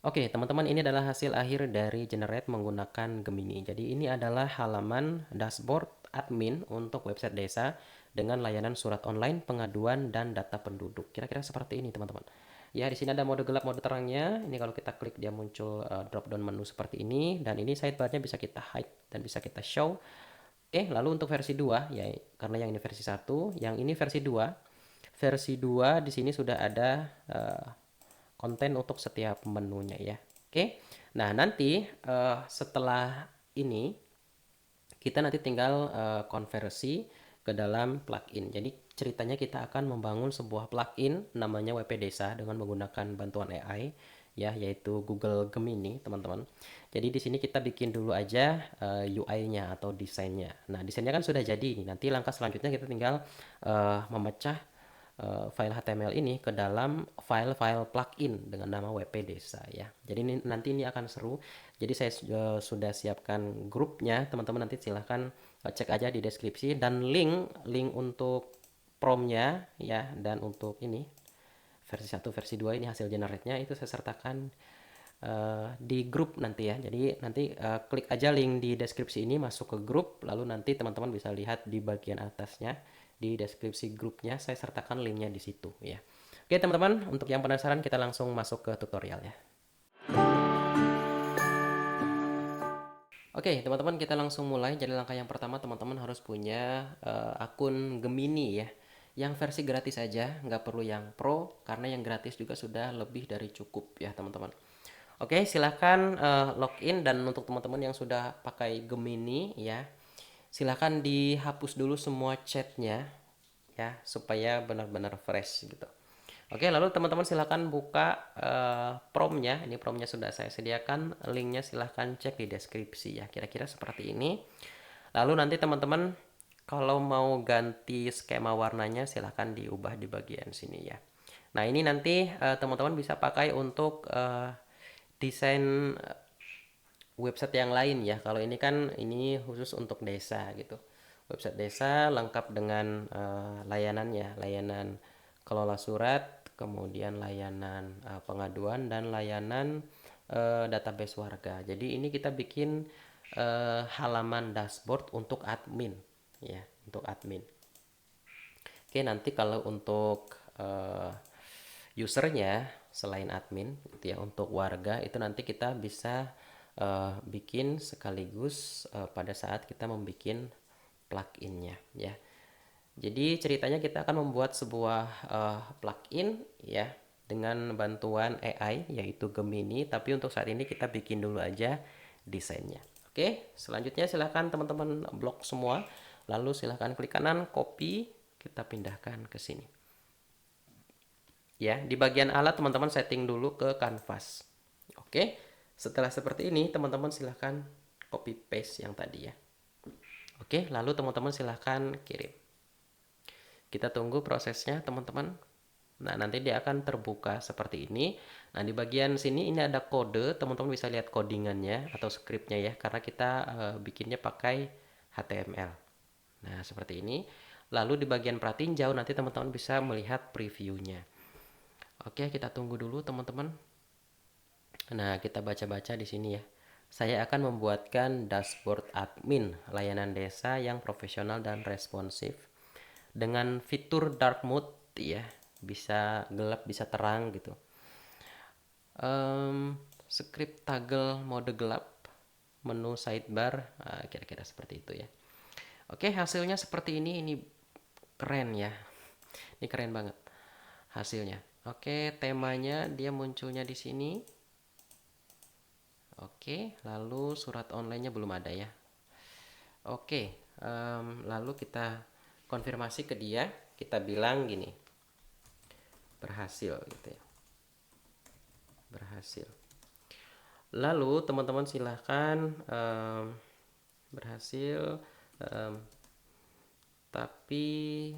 Oke, teman-teman, ini adalah hasil akhir dari generate menggunakan Gemini. Jadi ini adalah halaman dashboard admin untuk website desa dengan layanan surat online, pengaduan, dan data penduduk. Kira-kira seperti ini, teman-teman. Ya, di sini ada mode gelap, mode terangnya. Ini kalau kita klik dia muncul drop down menu seperti ini, dan ini sidebarnya bisa kita hide dan bisa kita show. Oke, lalu untuk versi 2 ya, karena yang ini versi 1, yang ini versi 2. Versi 2 di sini sudah ada konten untuk setiap menunya ya. Oke. Nah, nanti setelah ini kita nanti tinggal konversi ke dalam plugin. Jadi ceritanya kita akan membangun sebuah plugin namanya WP Desa dengan menggunakan bantuan AI ya, yaitu Google Gemini, teman-teman. Jadi di sini kita bikin dulu aja UI-nya atau desainnya. Nah, desainnya kan sudah jadi nih. Nanti langkah selanjutnya kita tinggal memecah file HTML ini ke dalam file-file plugin dengan nama WP Desa ya. Jadi nanti ini akan seru. Jadi saya sudah siapkan grupnya, teman-teman nanti silahkan cek aja di deskripsi, dan link untuk promnya ya, dan untuk ini versi 1 versi 2 ini hasil generate-nya itu saya sertakan di grup nanti ya. Jadi nanti klik aja link di deskripsi ini, masuk ke grup, lalu nanti teman-teman bisa lihat di bagian atasnya di deskripsi grupnya saya sertakan linknya di situ ya. Oke teman-teman, untuk yang penasaran kita langsung masuk ke tutorial ya. Oke teman-teman, kita langsung mulai. Jadi langkah yang pertama teman-teman harus punya akun Gemini ya, yang versi gratis aja, nggak perlu yang pro karena yang gratis juga sudah lebih dari cukup ya teman-teman. Oke, silahkan login, dan untuk teman-teman yang sudah pakai Gemini ya, silahkan dihapus dulu semua chatnya ya, supaya benar-benar fresh gitu. Oke, lalu teman-teman silahkan buka promnya. Ini promnya sudah saya sediakan, linknya silahkan cek di deskripsi ya. Kira-kira seperti ini. Lalu nanti teman-teman kalau mau ganti skema warnanya silahkan diubah di bagian sini ya. Nah ini nanti teman-teman bisa pakai untuk desain website yang lain ya. Kalau ini kan ini khusus untuk desa gitu. Website desa lengkap dengan layanannya, layanan kelola surat, kemudian layanan pengaduan, dan layanan database warga. Jadi ini kita bikin halaman dashboard untuk admin ya, untuk admin. Oke, nanti kalau untuk usernya selain admin gitu ya, untuk warga itu nanti kita bisa bikin sekaligus pada saat kita membuat pluginnya ya. Jadi ceritanya kita akan membuat sebuah plugin ya dengan bantuan AI yaitu Gemini, tapi untuk saat ini kita bikin dulu aja desainnya. Oke, selanjutnya silahkan teman-teman blok semua, lalu silahkan klik kanan, copy, kita pindahkan ke sini. Ya, di bagian alat teman-teman setting dulu ke kanvas. Oke, setelah seperti ini teman-teman silahkan copy paste yang tadi ya. Oke, lalu teman-teman silahkan kirim. Kita tunggu prosesnya teman-teman. Nah, nanti dia akan terbuka seperti ini. Nah, di bagian sini ini ada kode, teman-teman bisa lihat codingannya atau scriptnya ya, karena kita bikinnya pakai HTML. Nah, seperti ini. Lalu di bagian pratinjau nanti teman-teman bisa melihat previewnya. Oke, kita tunggu dulu teman-teman. Nah, kita baca-baca di sini ya. Saya akan membuatkan dashboard admin layanan desa yang profesional dan responsif dengan fitur dark mode ya, bisa gelap bisa terang gitu. Script toggle mode gelap, menu sidebar, kira-kira seperti itu ya. Oke, hasilnya seperti ini keren ya, ini keren banget hasilnya. Oke, temanya dia munculnya di sini. Oke, lalu surat online-nya belum ada ya. Oke, lalu kita konfirmasi ke dia, kita bilang gini, berhasil gitu ya, berhasil. Lalu teman-teman silahkan berhasil, um, tapi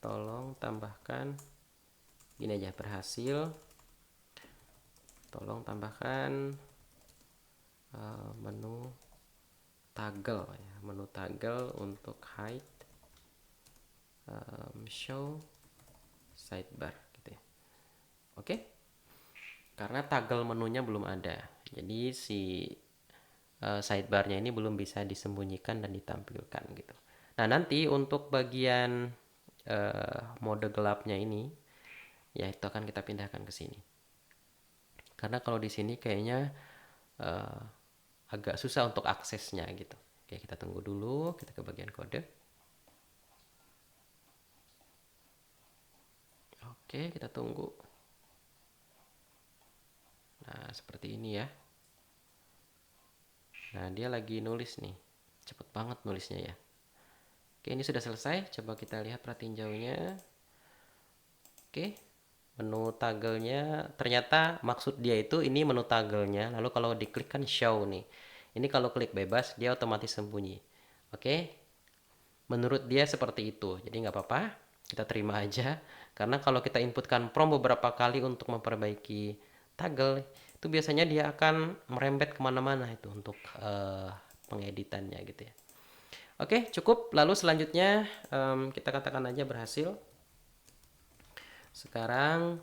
tolong tambahkan gini aja, berhasil, tolong tambahkan menu toggle ya, menu toggle untuk hide, show sidebar gitu ya. Oke, karena toggle menunya belum ada. Jadi si sidebarnya ini belum bisa disembunyikan dan ditampilkan gitu. Nah, nanti untuk bagian mode gelapnya ini ya itu akan kita pindahkan ke sini. Karena kalau di sini kayaknya eh, agak susah untuk aksesnya gitu. Oke, kita tunggu dulu, kita ke bagian kode. Oke, kita tunggu. Nah, seperti ini ya. Nah, dia lagi nulis nih. Cepet banget nulisnya ya. Oke, ini sudah selesai. Coba kita lihat perhatiin jauhnya. Oke, menu toggle-nya ternyata maksud dia itu ini menu toggle-nya. Lalu kalau diklik kan show nih. Ini kalau klik bebas dia otomatis sembunyi. Oke, menurut dia seperti itu. Jadi nggak apa-apa, kita terima aja. Karena kalau kita inputkan prompt beberapa kali untuk memperbaiki toggle, itu biasanya dia akan merembet kemana-mana itu untuk pengeditannya gitu ya. Oke, cukup. Lalu selanjutnya kita katakan aja berhasil. Sekarang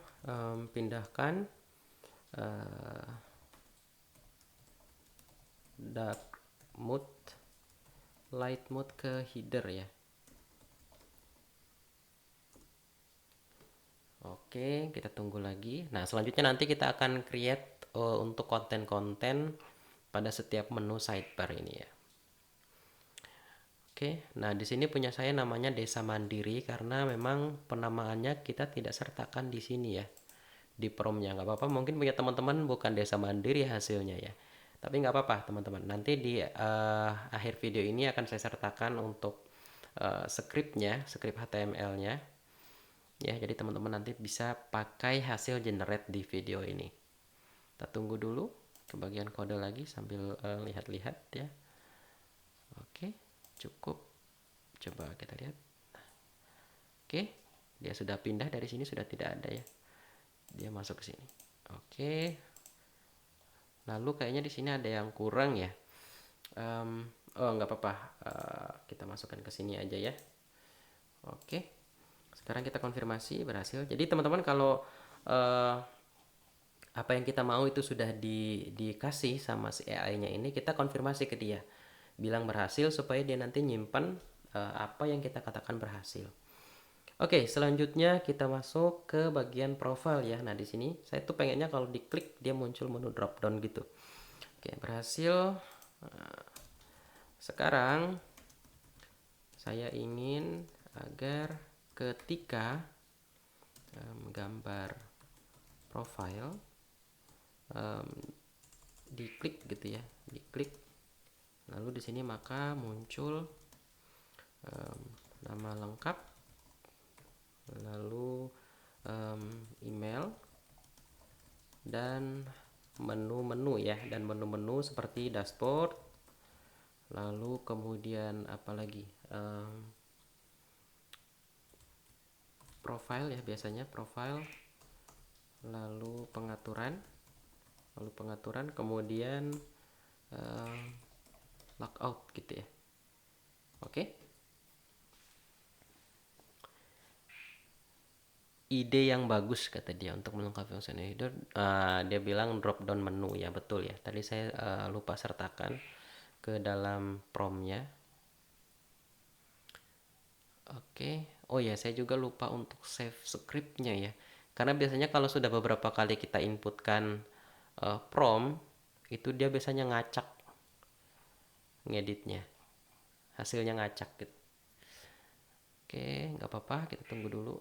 pindahkan dark mode, light mode ke header ya. Oke, kita tunggu lagi. Nah, selanjutnya nanti kita akan create untuk konten-konten pada setiap menu sidebar ini ya. Oke, nah di sini punya saya namanya Desa Mandiri karena memang penamaannya kita tidak sertakan di sini ya, di promnya. Nggak apa-apa, mungkin punya teman-teman bukan Desa Mandiri hasilnya ya. Tapi nggak apa-apa teman-teman. Nanti di akhir video ini akan saya sertakan untuk skripnya, skrip HTML-nya. Ya, jadi teman-teman nanti bisa pakai hasil generate di video ini. Kita tunggu dulu ke bagian kode lagi sambil lihat-lihat ya. Oke, cukup. Coba kita lihat. Oke, dia sudah pindah dari sini, sudah tidak ada ya. Dia masuk ke sini. Oke. Lalu kayaknya di sini ada yang kurang ya. Oh nggak apa-apa. Kita masukkan ke sini aja ya. Oke. Sekarang kita konfirmasi berhasil. Jadi teman-teman kalau apa yang kita mau itu sudah dikasih sama si AI-nya ini, kita konfirmasi ke dia. Bilang berhasil supaya dia nanti nyimpan apa yang kita katakan berhasil. Oke, selanjutnya kita masuk ke bagian profile ya. Nah, di sini saya tuh pengennya kalau diklik dia muncul menu drop down gitu. Oke, berhasil. Sekarang saya ingin agar ketika gambar profile diklik gitu ya, diklik. Lalu di sini maka muncul nama lengkap, lalu email dan menu-menu ya, dan menu-menu seperti dashboard, lalu kemudian apa lagi, profile ya, biasanya profile, lalu pengaturan, kemudian logout gitu ya. Oke. Ide yang bagus kata dia untuk melengkapi fungsi header. Dia bilang drop down menu ya, betul ya. Tadi saya lupa sertakan ke dalam promptnya. Oke. Oh ya, saya juga lupa untuk save scriptnya ya. Karena biasanya kalau sudah beberapa kali kita inputkan prompt, itu dia biasanya ngacak ngeditnya. Hasilnya ngacak gitu. Oke, nggak apa-apa, kita tunggu dulu.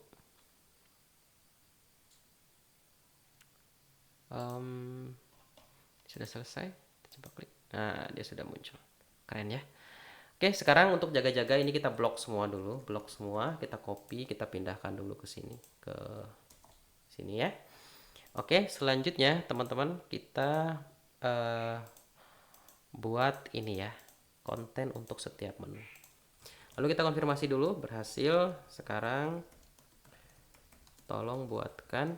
Sudah selesai, kita coba klik. Nah, dia sudah muncul. Keren ya. Oke, sekarang untuk jaga-jaga ini kita blok semua dulu, blok semua, kita copy, kita pindahkan dulu ke sini, ke sini ya. Oke, selanjutnya teman-teman kita buat ini ya, konten untuk setiap menu. Lalu kita konfirmasi dulu berhasil. Sekarang tolong buatkan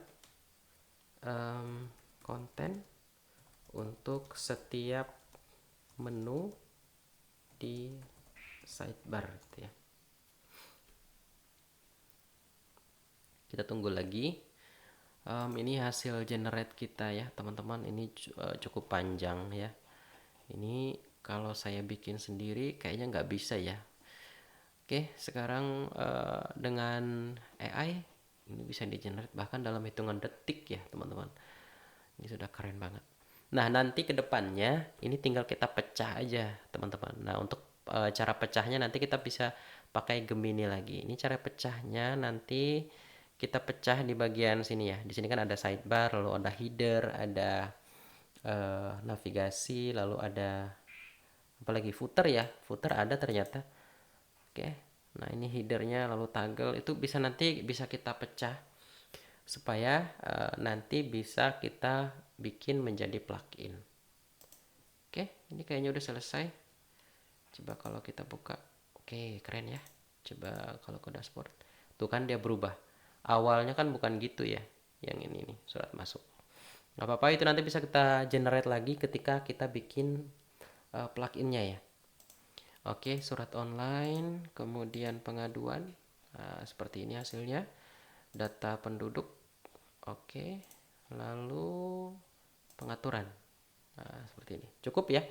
konten untuk setiap menu di sidebar gitu ya. Kita tunggu lagi. Ini hasil generate kita ya teman-teman, ini cukup panjang ya. Ini kalau saya bikin sendiri kayaknya nggak bisa ya. Oke, sekarang dengan AI ini bisa di generate bahkan dalam hitungan detik ya teman-teman. Ini sudah keren banget. Nah, nanti ke depannya ini tinggal kita pecah aja, teman-teman. Nah, untuk cara pecahnya nanti kita bisa pakai Gemini lagi. Ini cara pecahnya nanti kita pecah di bagian sini ya. Di sini kan ada sidebar, lalu ada header, ada navigasi, lalu ada apalagi footer ya. Footer ada ternyata. Oke. Nah, ini headernya lalu toggle itu bisa nanti bisa kita pecah supaya nanti bisa kita bikin menjadi plugin. Oke, ini kayaknya udah selesai. Coba kalau kita buka. Oke, keren ya. Coba kalau ke dashboard. Tuh kan dia berubah. Awalnya kan bukan gitu ya. Yang ini nih, surat masuk. Gak apa-apa, itu nanti bisa kita generate lagi ketika kita bikin pluginnya ya. Oke, surat online, kemudian pengaduan. Nah, seperti ini hasilnya. Data penduduk. Oke, lalu pengaturan. Nah, seperti ini. Cukup ya.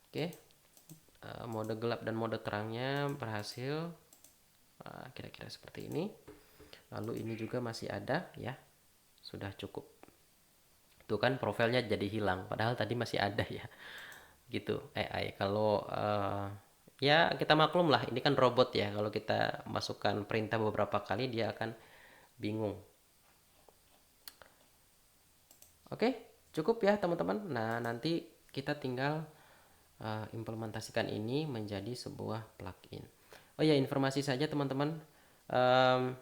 Oke, mode gelap dan mode terangnya berhasil. Nah, kira-kira seperti ini. Lalu ini juga masih ada ya. Sudah cukup. Tuh kan profilnya jadi hilang. Padahal tadi masih ada ya. Gitu AI. Kalau ya kita maklum lah. Ini kan robot ya. Kalau kita masukkan perintah beberapa kali dia akan bingung. Oke, cukup ya teman-teman. Nah, nanti kita tinggal implementasikan ini menjadi sebuah plugin. Oh ya, informasi saja teman-teman. Um,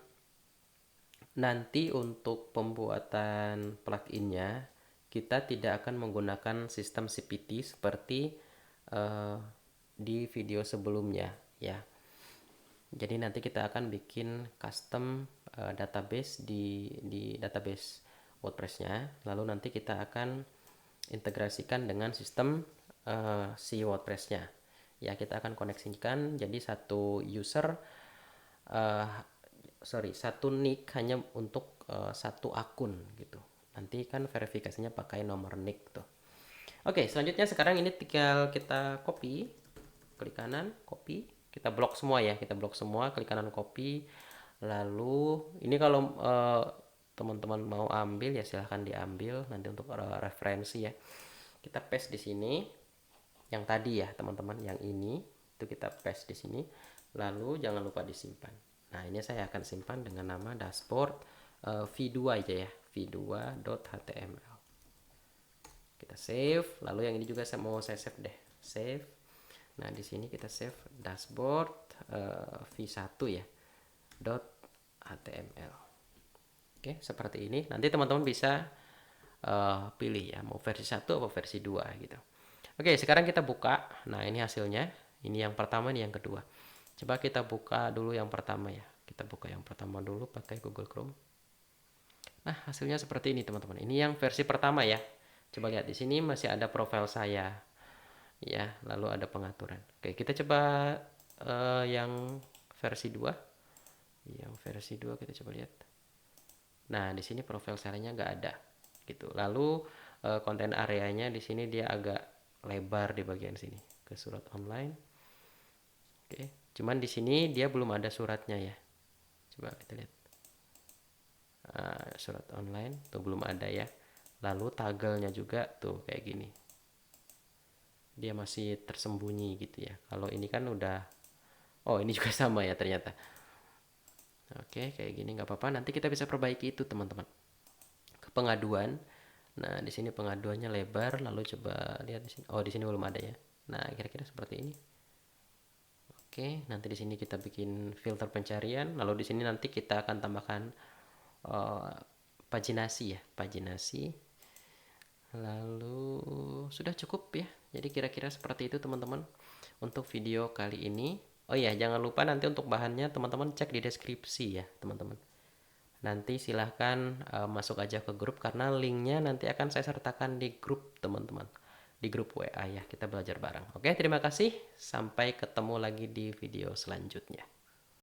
Nanti untuk pembuatan pluginnya kita tidak akan menggunakan sistem CPT seperti di video sebelumnya ya. Jadi nanti kita akan bikin custom database di database WordPress-nya. Lalu nanti kita akan integrasikan dengan sistem si WordPress-nya. Ya, kita akan koneksikan jadi satu user satu nick hanya untuk satu akun gitu. Nanti kan verifikasinya pakai nomor nick tuh. Oke, selanjutnya sekarang ini tinggal kita copy, klik kanan, copy, kita blok semua ya, kita blok semua, klik kanan copy. Lalu ini kalau teman-teman mau ambil ya silahkan diambil nanti untuk referensi ya. Kita paste di sini yang tadi ya teman-teman, yang ini itu kita paste di sini. Lalu jangan lupa disimpan. Nah, ini saya akan simpan dengan nama dashboard v2 aja ya, v2.html. Kita save, lalu yang ini juga saya mau save deh, save. Nah, di sini kita save dashboard v1 ya, .html. Oke, seperti ini. Nanti teman-teman bisa pilih ya, mau versi 1 atau versi 2 gitu. Oke, sekarang kita buka. Nah, ini hasilnya. Ini yang pertama, ini yang kedua. Coba kita buka dulu yang pertama ya. Kita buka yang pertama dulu pakai Google Chrome. Nah, hasilnya seperti ini teman-teman. Ini yang versi pertama ya. Coba lihat di sini masih ada profil saya. Ya, lalu ada pengaturan. Oke, kita coba yang versi 2. Yang versi 2 kita coba lihat. Nah, di sini profil saya-nya nggak ada gitu. Lalu konten areanya di sini dia agak lebar di bagian sini ke surat online. Oke, cuman di sini dia belum ada suratnya ya. Coba kita lihat. Surat online tuh belum ada ya. Lalu toggle-nya juga tuh kayak gini. Dia masih tersembunyi gitu ya. Kalau ini kan udah, oh ini juga sama ya ternyata. Oke, kayak gini nggak apa-apa. Nanti kita bisa perbaiki itu teman-teman. Ke pengaduan. Nah, di sini pengaduannya lebar. Lalu coba lihat di sini. Oh, di sini belum ada ya. Nah, kira-kira seperti ini. Oke, nanti di sini kita bikin filter pencarian. Lalu di sini nanti kita akan tambahkan paginasi ya, paginasi. Lalu sudah cukup ya. Jadi kira-kira seperti itu teman-teman untuk video kali ini. Oh iya, jangan lupa nanti untuk bahannya teman-teman cek di deskripsi ya teman-teman. Nanti silahkan masuk aja ke grup karena linknya nanti akan saya sertakan di grup teman-teman. Di grup WA ya, kita belajar bareng. Oke, terima kasih. Sampai ketemu lagi di video selanjutnya.